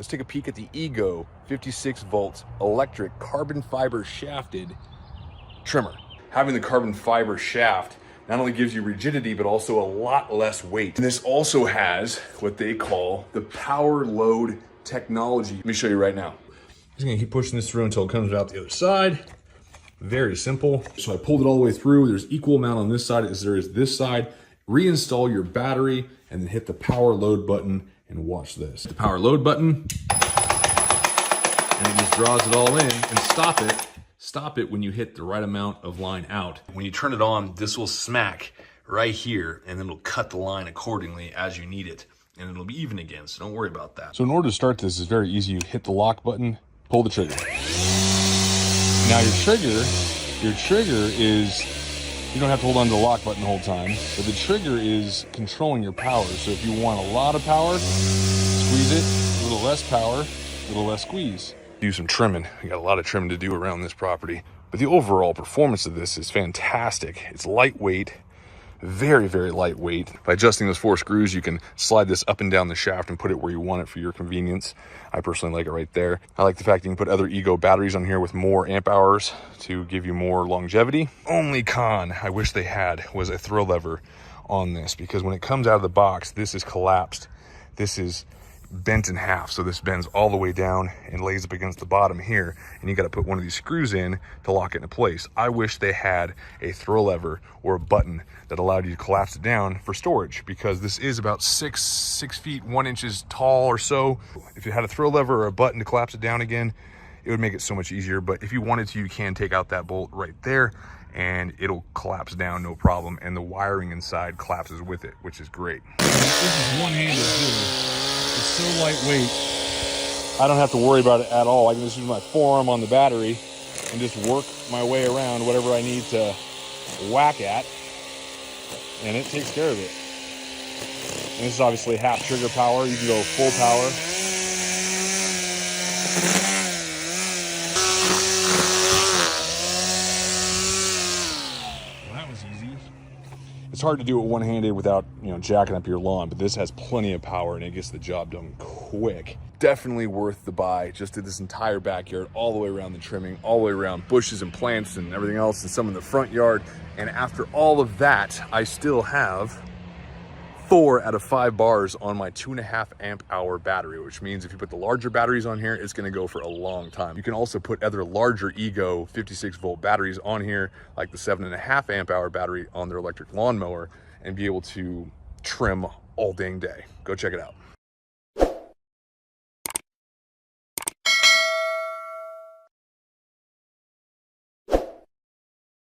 let's take a peek at the Ego 56 volt electric carbon fiber shafted trimmer. Having the carbon fiber shaft not only gives you rigidity, but also a lot less weight. And this also has what they call the power load technology. Let me show you right now. I'm just gonna keep pushing this through until it comes out the other side. Very simple. So I pulled it all the way through. There's equal amount on this side as there is this side. Reinstall your battery and then hit the power load button and watch this. The power load button, and it just draws it all in, and stop it when you hit the right amount of line out. When you turn it on, this will smack right here, and then it'll cut the line accordingly as you need it, and it'll be even again, so don't worry about that. So in order to start this, it's very easy. You hit the lock button, pull the trigger. Now your trigger is, you don't have to hold on to the lock button the whole time, but the trigger is controlling your power. So if you want a lot of power, squeeze it, a little less power, a little less squeeze. Do some trimming. We got a lot of trimming to do around this property, but the overall performance of this is fantastic. It's lightweight, very, very lightweight. By adjusting those 4 screws, you can slide this up and down the shaft and put it where you want it for your convenience. I personally like it right there. I like the fact that you can put other Ego batteries on here with more amp hours to give you more longevity. Only con I wish they had was a throw lever on this, because when it comes out of the box, this is collapsed. This is bent in half, so this bends all the way down and lays up against the bottom here, and you got to put one of these screws in to lock it into place. I wish they had a throw lever or a button that allowed you to collapse it down for storage, because this is about 6 feet 1 inches tall or so. If you had a throw lever or a button to collapse it down again, it would make it so much easier. But if you wanted to, you can take out that bolt right there and it'll collapse down no problem, and the wiring inside collapses with it, which is great. This is one-handed too. It's so lightweight, I don't have to worry about it at all. I can just use my forearm on the battery and just work my way around whatever I need to whack at, and it takes care of it. And this is obviously half trigger power. You can go full power. Well, that was easy. It's hard to do it one-handed without, jacking up your lawn, but this has plenty of power and it gets the job done quick. Definitely worth the buy. Just did this entire backyard, all the way around the trimming, all the way around bushes and plants and everything else, and some in the front yard. And after all of that, I still have 4 out of 5 bars on my 2.5 amp hour battery, which means if you put the larger batteries on here, it's gonna go for a long time. You can also put other larger Ego 56 volt batteries on here, like the 7.5 amp hour battery on their electric lawnmower, and be able to trim all dang day. Go check it out.